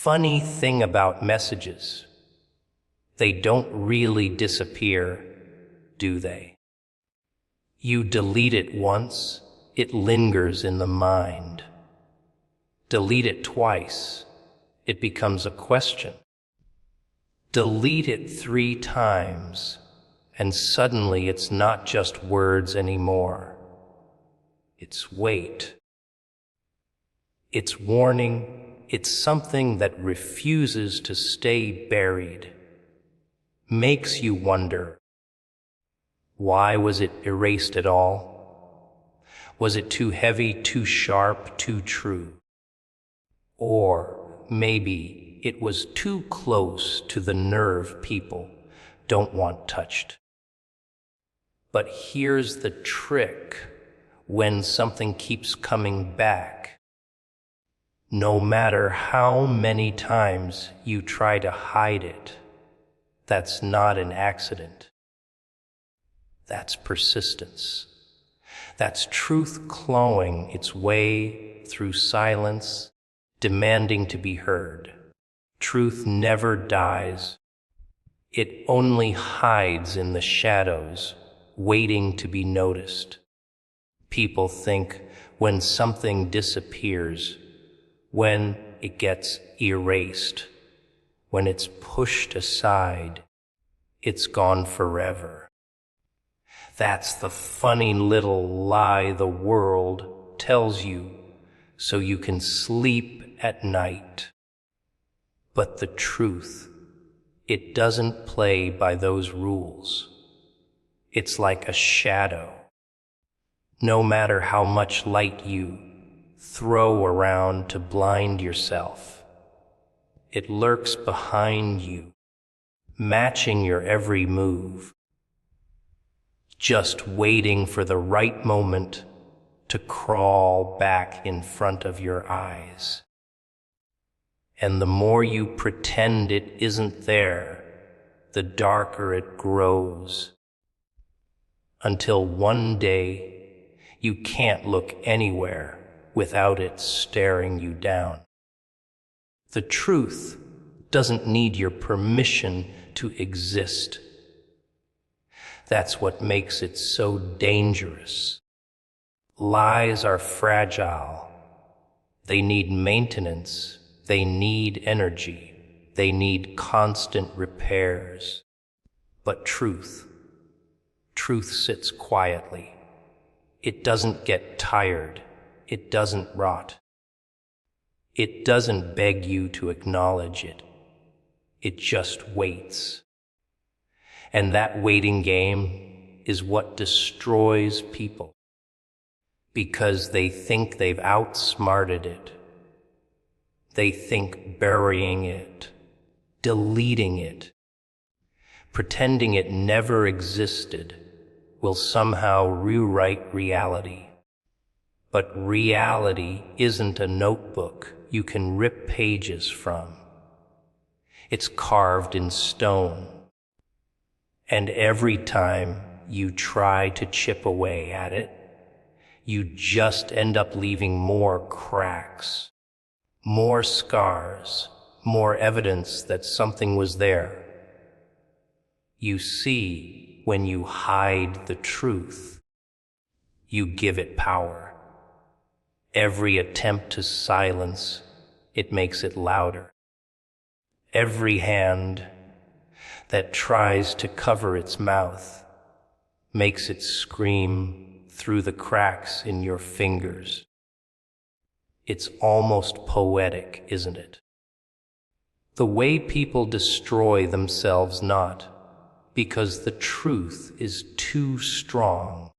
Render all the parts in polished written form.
Funny thing about messages, they don't really disappear, do they? You delete it once, it lingers in the mind. Delete it twice, it becomes a question. Delete it 3 times, and suddenly it's not just words anymore. It's weight. It's warning. It's something that refuses to stay buried. Makes you wonder, why was it erased at all? Was it too heavy, too sharp, too true? Or maybe it was too close to the nerve people don't want touched. But here's the trick when something keeps coming back. No matter how many times you try to hide it, that's not an accident. That's persistence. That's truth clawing its way through silence, demanding to be heard. Truth never dies. It only hides in the shadows, waiting to be noticed. People think when something disappears, when it gets erased, when it's pushed aside, it's gone forever. That's the funny little lie the world tells you so you can sleep at night. But the truth, it doesn't play by those rules. It's like a shadow. No matter how much light you throw around to blind yourself, it lurks behind you, matching your every move, just waiting for the right moment to crawl back in front of your eyes. And the more you pretend it isn't there, the darker it grows, until one day you can't look anywhere without it staring you down. The truth doesn't need your permission to exist. That's what makes it so dangerous. Lies are fragile. They need maintenance. They need energy. They need constant repairs. But truth sits quietly. It doesn't get tired. It doesn't rot. It doesn't beg you to acknowledge it. It just waits. And that waiting game is what destroys people, because they think they've outsmarted it. They think burying it, deleting it, pretending it never existed will somehow rewrite reality. But reality isn't a notebook you can rip pages from. It's carved in stone. And every time you try to chip away at it, you just end up leaving more cracks, more scars, more evidence that something was there. You see, when you hide the truth, you give it power. Every attempt to silence, it makes it louder. Every hand that tries to cover its mouth makes it scream through the cracks in your fingers. It's almost poetic, isn't it? The way people destroy themselves, not because the truth is too strong,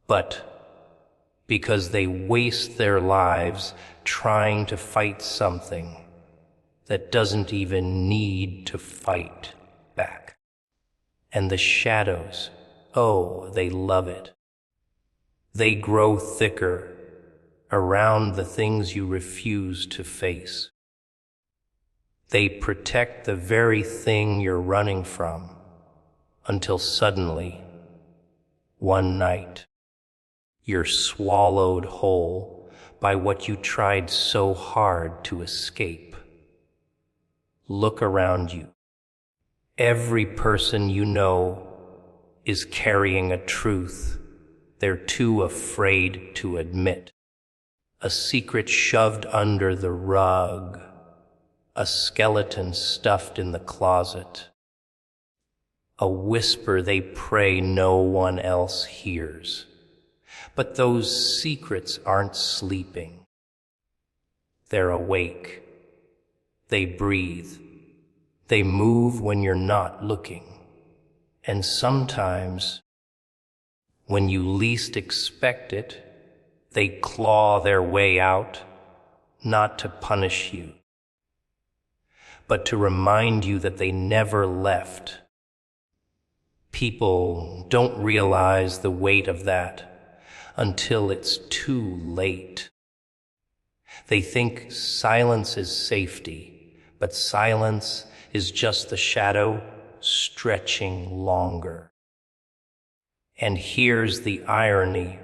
but because they waste their lives trying to fight something that doesn't even need to fight back. And the shadows, oh, they love it. They grow thicker around the things you refuse to face. They protect the very thing you're running from, until suddenly, one night, you're swallowed whole by what you tried so hard to escape. Look around you. Every person you know is carrying a truth they're too afraid to admit. A secret shoved under the rug, a skeleton stuffed in the closet, a whisper they pray no one else hears. But those secrets aren't sleeping. They're awake. They breathe. They move when you're not looking. And sometimes, when you least expect it, they claw their way out, not to punish you, but to remind you that they never left. People don't realize the weight of that until it's too late. They think silence is safety, but silence is just the shadow stretching longer. And here's the irony.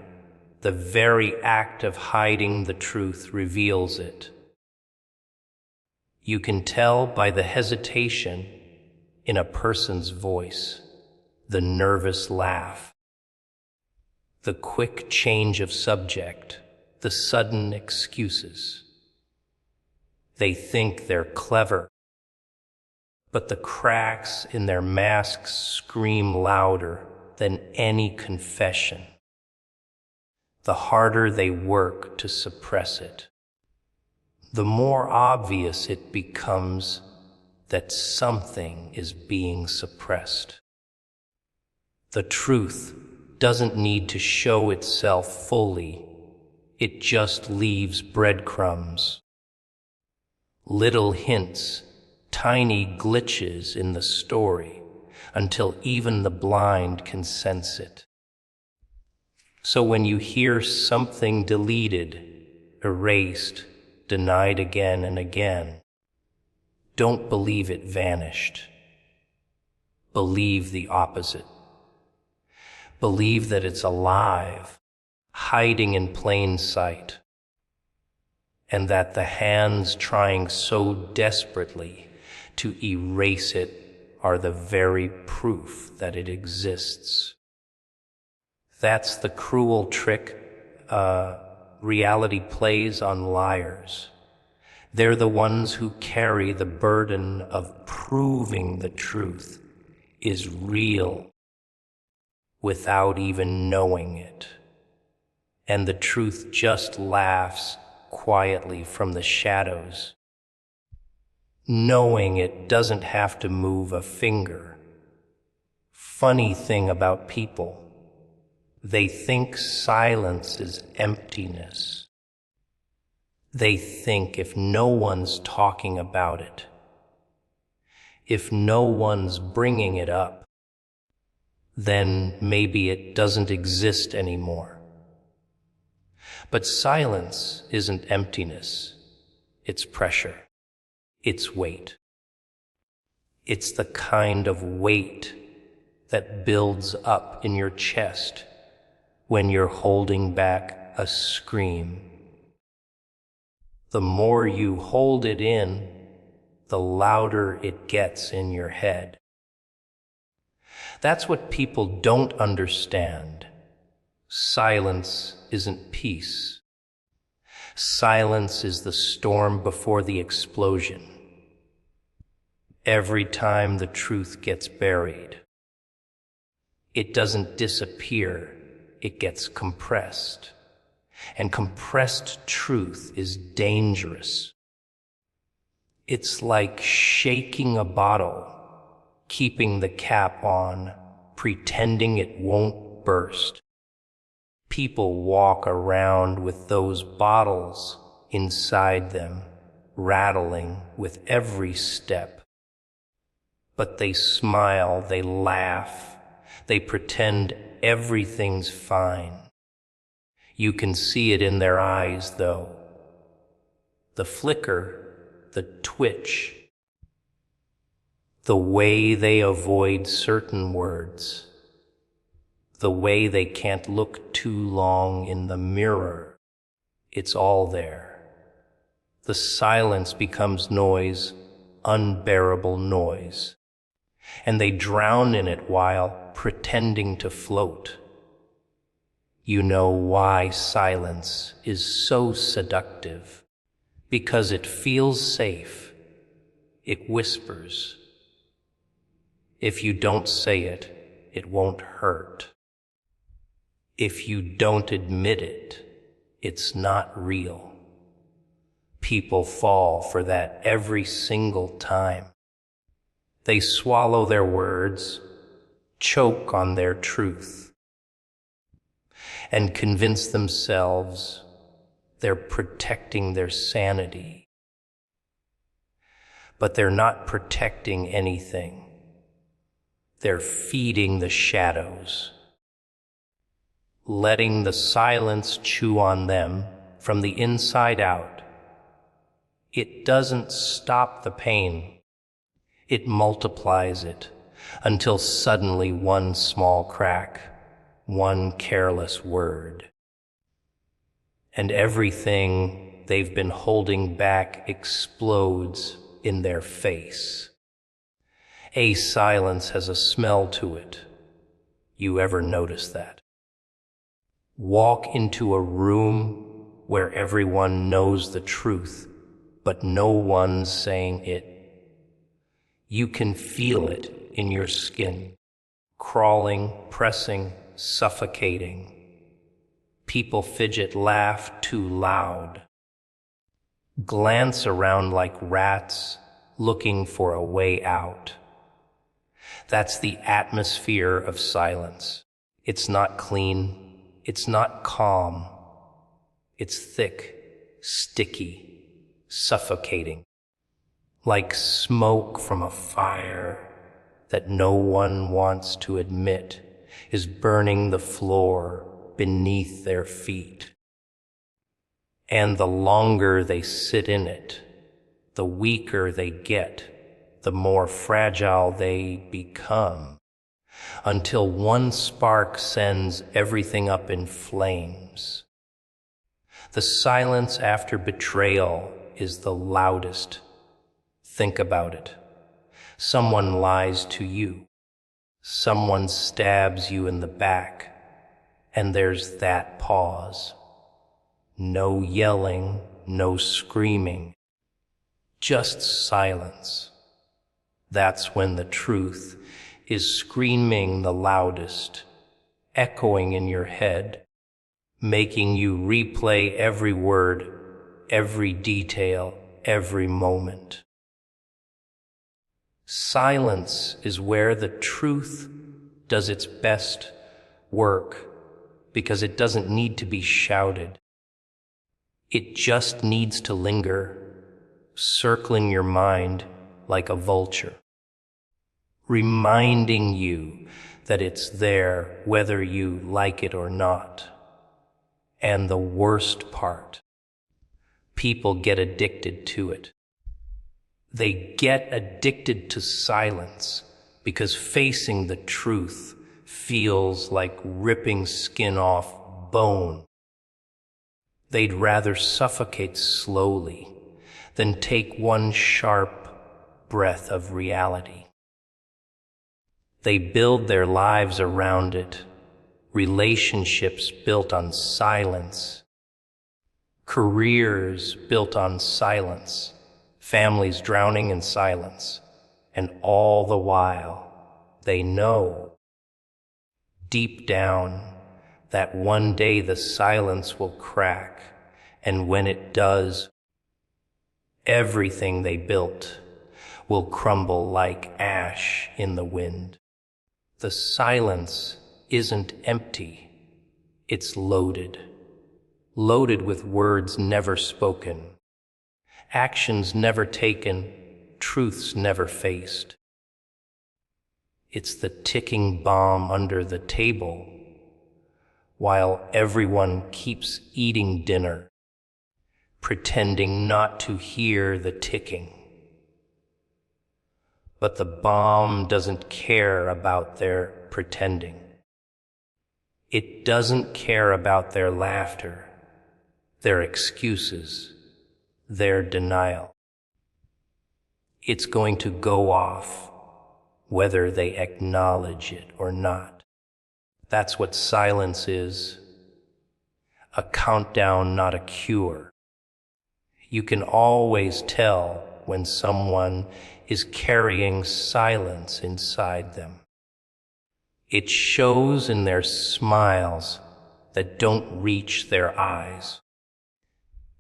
The very act of hiding the truth reveals it. You can tell by the hesitation in a person's voice, the nervous laugh, the quick change of subject, the sudden excuses. They think they're clever, but the cracks in their masks scream louder than any confession. The harder they work to suppress it, the more obvious it becomes that something is being suppressed. The truth doesn't need to show itself fully. It just leaves breadcrumbs, little hints, tiny glitches in the story, until even the blind can sense it. So when you hear something deleted, erased, denied again and again, don't believe it vanished. Believe the opposite. Believe that it's alive, hiding in plain sight, and that the hands trying so desperately to erase it are the very proof that it exists. That's the cruel trick reality plays on liars. They're the ones who carry the burden of proving the truth is real without even knowing it. And the truth just laughs quietly from the shadows, knowing it doesn't have to move a finger. Funny thing about people, they think silence is emptiness. They think if no one's talking about it, if no one's bringing it up, then maybe it doesn't exist anymore. But silence isn't emptiness. It's pressure. It's weight. It's the kind of weight that builds up in your chest when you're holding back a scream. The more you hold it in, the louder it gets in your head. That's what people don't understand. Silence isn't peace. Silence is the storm before the explosion. Every time the truth gets buried, it doesn't disappear, it gets compressed. And compressed truth is dangerous. It's like shaking a bottle, keeping the cap on, pretending it won't burst. People walk around with those bottles inside them, rattling with every step. But they smile, they laugh, they pretend everything's fine. You can see it in their eyes, though. The flicker, the twitch, the way they avoid certain words, the way they can't look too long in the mirror. It's all there. The silence becomes noise unbearable noise, and they drown in it while pretending to float. You know why silence is so seductive. Because it feels safe. It whispers. If you don't say it, it won't hurt. If you don't admit it, it's not real. People fall for that every single time. They swallow their words, choke on their truth, and convince themselves they're protecting their sanity. But they're not protecting anything. They're feeding the shadows, letting the silence chew on them from the inside out. It doesn't stop the pain. It multiplies it until suddenly one small crack, one careless word, and everything they've been holding back explodes in their face. A silence has a smell to it. You ever notice that? Walk into a room where everyone knows the truth, but no one's saying it. You can feel it in your skin, crawling, pressing, suffocating. People fidget, laugh too loud, glance around like rats looking for a way out. That's the atmosphere of silence. It's not clean. It's not calm. It's thick, sticky, suffocating, like smoke from a fire that no one wants to admit is burning the floor beneath their feet. And the longer they sit in it, the weaker they get, the more fragile they become, until one spark sends everything up in flames. The silence after betrayal is the loudest. Think about it. Someone lies to you. Someone stabs you in the back. And there's that pause. No yelling, no screaming. Just silence. That's when the truth is screaming the loudest, echoing in your head, making you replay every word, every detail, every moment. Silence is where the truth does its best work because it doesn't need to be shouted. It just needs to linger, circling your mind like a vulture, reminding you that it's there whether you like it or not. And the worst part, people get addicted to it. They get addicted to silence because facing the truth feels like ripping skin off bone. They'd rather suffocate slowly than take one sharp breath of reality. They build their lives around it, relationships built on silence, careers built on silence, families drowning in silence, and all the while they know deep down that one day the silence will crack, and when it does, everything they built will crumble like ash in the wind. The silence isn't empty, it's loaded. Loaded with words never spoken, actions never taken, truths never faced. It's the ticking bomb under the table while everyone keeps eating dinner, pretending not to hear the ticking. But the bomb doesn't care about their pretending. It doesn't care about their laughter, their excuses, their denial. It's going to go off, whether they acknowledge it or not. That's what silence is. A countdown, not a cure. You can always tell when someone is carrying silence inside them. It shows in their smiles that don't reach their eyes,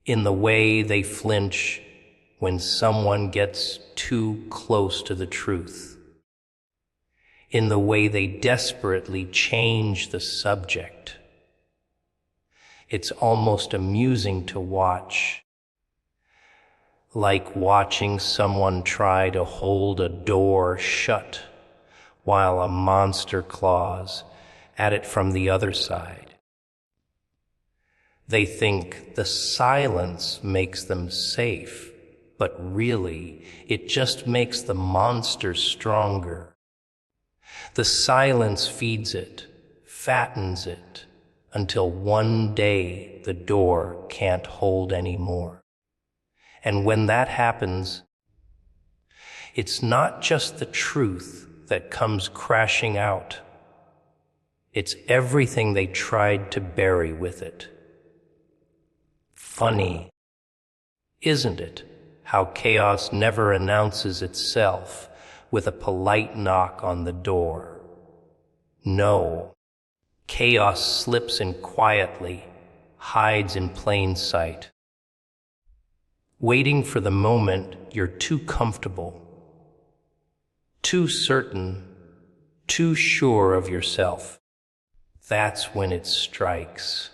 in the way they flinch when someone gets too close to the truth, in the way they desperately change the subject. It's almost amusing to watch, like watching someone try to hold a door shut while a monster claws at it from the other side. They think the silence makes them safe, but really, it just makes the monster stronger. The silence feeds it, fattens it, until one day the door can't hold any more. And when that happens, it's not just the truth that comes crashing out. It's everything they tried to bury with it. Funny, isn't it, how chaos never announces itself with a polite knock on the door? No, chaos slips in quietly, hides in plain sight, waiting for the moment you're too comfortable, too certain, too sure of yourself. That's when it strikes.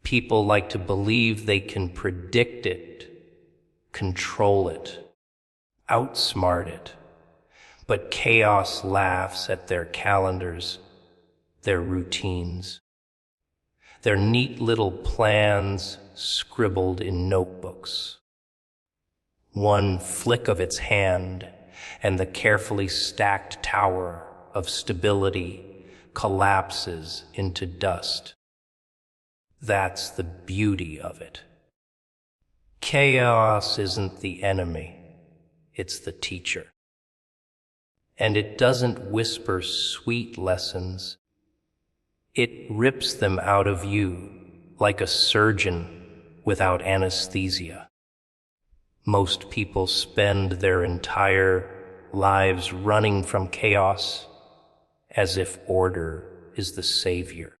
People like to believe they can predict it, control it, outsmart it. But chaos laughs at their calendars, their routines, their neat little plans scribbled in notebooks. One flick of its hand, and the carefully stacked tower of stability collapses into dust. That's the beauty of it. Chaos isn't the enemy, it's the teacher. And it doesn't whisper sweet lessons. It rips them out of you like a surgeon without anesthesia. Most people spend their entire lives running from chaos as if order is the savior.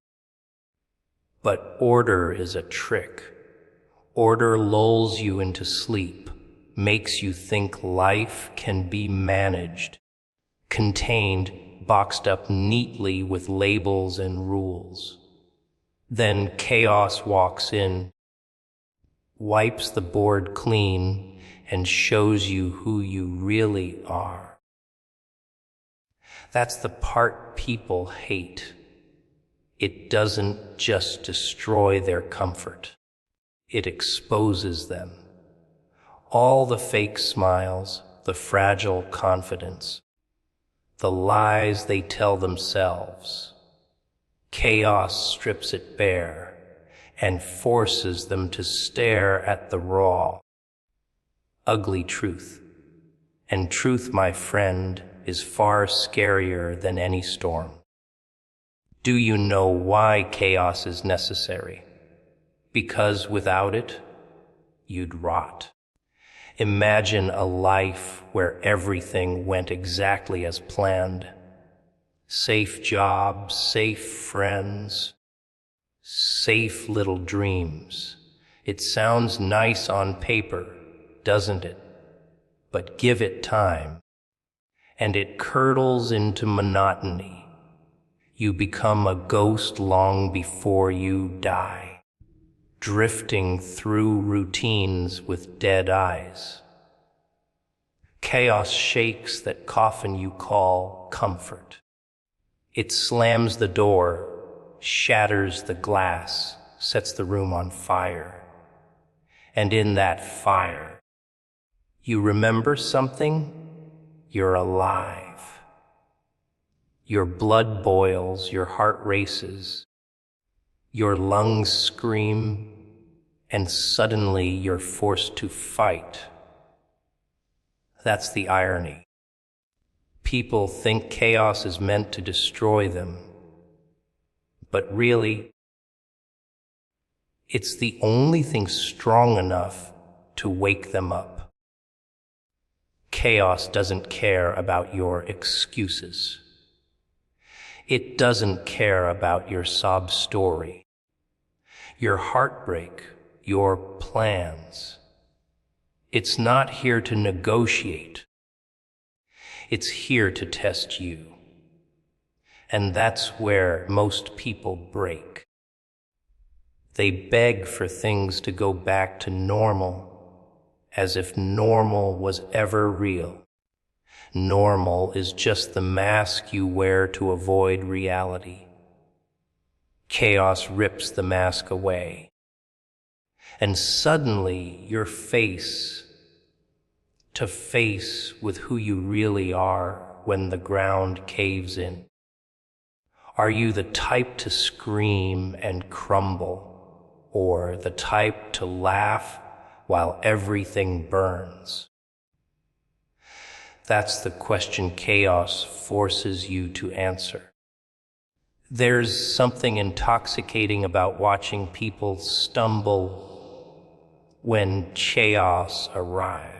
But order is a trick. Order lulls you into sleep, makes you think life can be managed, contained, boxed up neatly with labels and rules. Then chaos walks in, wipes the board clean, and shows you who you really are. That's the part people hate. It doesn't just destroy their comfort. It exposes them. All the fake smiles, the fragile confidence, the lies they tell themselves. Chaos strips it bare and forces them to stare at the raw, ugly truth. And truth, my friend, is far scarier than any storm. Do you know why chaos is necessary? Because without it, you'd rot. Imagine a life where everything went exactly as planned. Safe job, safe friends, safe little dreams. It sounds nice on paper, doesn't it? But give it time, and it curdles into monotony. You become a ghost long before you die, drifting through routines with dead eyes. Chaos shakes that coffin you call comfort. It slams the door, shatters the glass, sets the room on fire. And in that fire, you remember something? You're alive. Your blood boils, your heart races, your lungs scream, and suddenly you're forced to fight. That's the irony. People think chaos is meant to destroy them, but really, it's the only thing strong enough to wake them up. Chaos doesn't care about your excuses. It doesn't care about your sob story, your heartbreak, your plans. It's not here to negotiate. It's here to test you. And that's where most people break. They beg for things to go back to normal, as if normal was ever real. Normal is just the mask you wear to avoid reality. Chaos rips the mask away, and suddenly you're face to face with who you really are when the ground caves in. Are you the type to scream and crumble, or the type to laugh while everything burns? That's the question chaos forces you to answer. There's something intoxicating about watching people stumble when chaos arrives.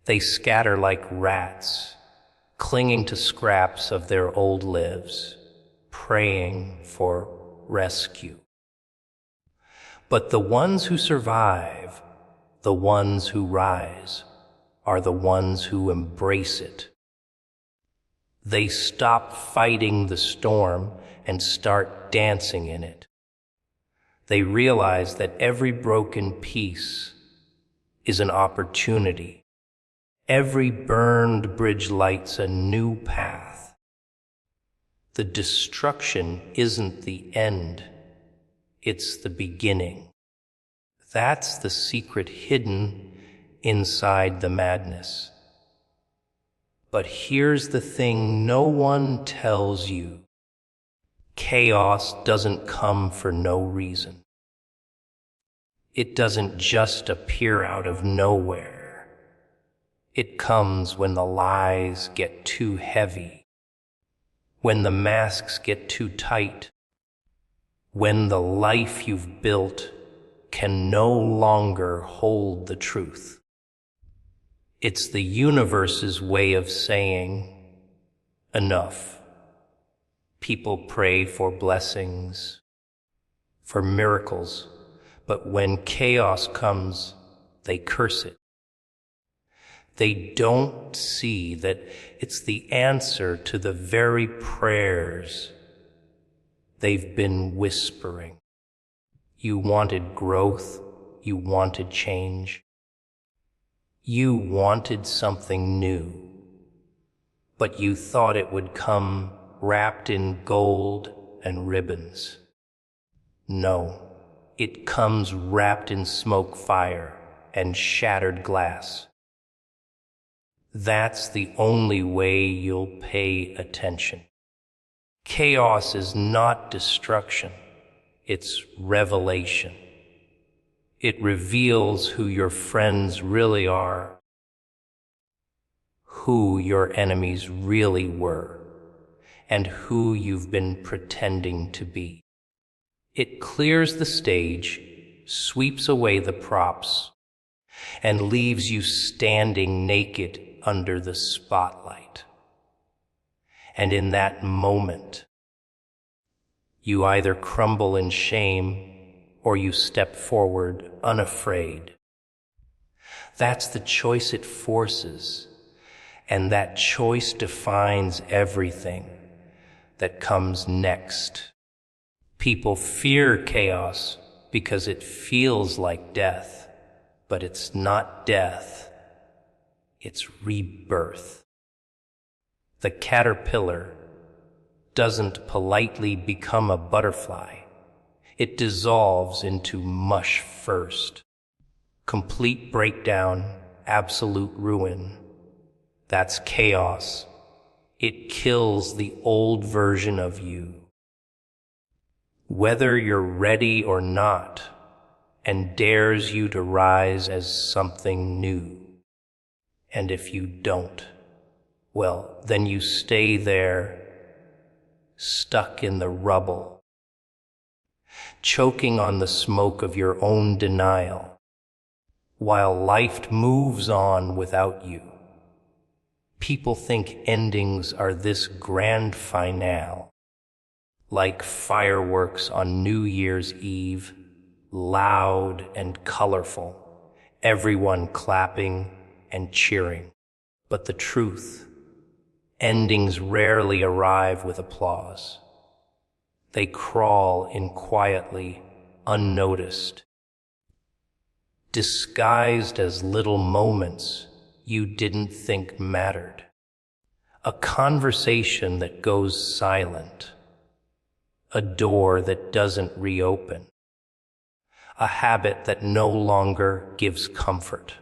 They scatter like rats, clinging to scraps of their old lives, praying for rescue. But the ones who survive, the ones who rise, are the ones who embrace it. They stop fighting the storm and start dancing in it. They realize that every broken piece is an opportunity. Every burned bridge lights a new path. The destruction isn't the end, it's the beginning. That's the secret hidden inside the madness. But here's the thing no one tells you. Chaos doesn't come for no reason. It doesn't just appear out of nowhere. It comes when the lies get too heavy, when the masks get too tight, when the life you've built can no longer hold the truth. It's the universe's way of saying, enough. People pray for blessings, for miracles, but when chaos comes, they curse it. They don't see that it's the answer to the very prayers they've been whispering. You wanted growth, you wanted change. You wanted something new, but you thought it would come wrapped in gold and ribbons. No, it comes wrapped in smoke fire and shattered glass. That's the only way you'll pay attention. Chaos is not destruction, it's revelation. It reveals who your friends really are, who your enemies really were, and who you've been pretending to be. It clears the stage, sweeps away the props, and leaves you standing naked under the spotlight. And in that moment, you either crumble in shame or you step forward unafraid. That's the choice it forces, and that choice defines everything that comes next. People fear chaos because it feels like death, but it's not death, it's rebirth. The caterpillar doesn't politely become a butterfly. It dissolves into mush first. Complete breakdown, absolute ruin. That's chaos. It kills the old version of you. Whether you're ready or not, and dares you to rise as something new. And if you don't, well, then you stay there, stuck in the rubble, choking on the smoke of your own denial, while life moves on without you. People think endings are this grand finale, like fireworks on New Year's Eve, loud and colorful, everyone clapping and cheering. But the truth, endings rarely arrive with applause. They crawl in quietly, unnoticed, disguised as little moments you didn't think mattered. A conversation that goes silent, a door that doesn't reopen, a habit that no longer gives comfort.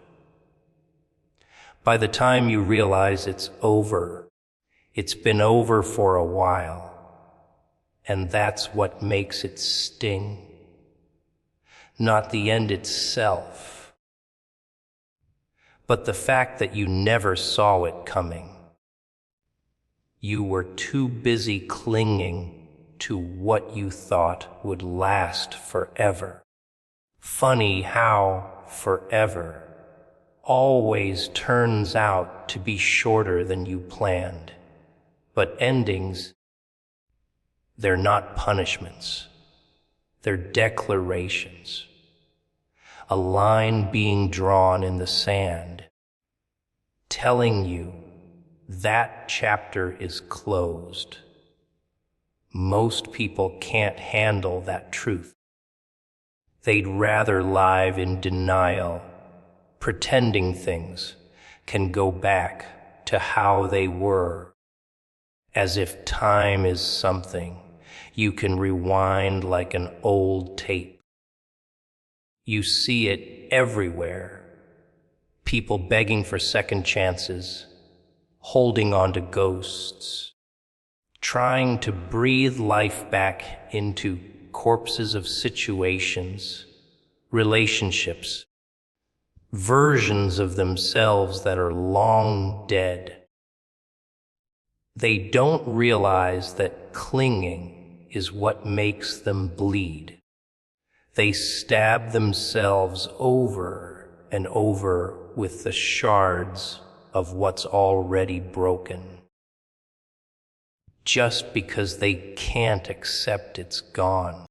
By the time you realize it's over, it's been over for a while, and that's what makes it sting. Not the end itself, but the fact that you never saw it coming. You were too busy clinging to what you thought would last forever. Funny how forever always turns out to be shorter than you planned. But endings, they're not punishments. They're declarations. A line being drawn in the sand, telling you that chapter is closed. Most people can't handle that truth. They'd rather live in denial, pretending things can go back to how they were, as if time is something you can rewind like an old tape. You see it everywhere. People begging for second chances, holding on to ghosts, trying to breathe life back into corpses of situations, relationships, versions of themselves that are long dead. They don't realize that clinging is what makes them bleed. They stab themselves over and over with the shards of what's already broken, just because they can't accept it's gone.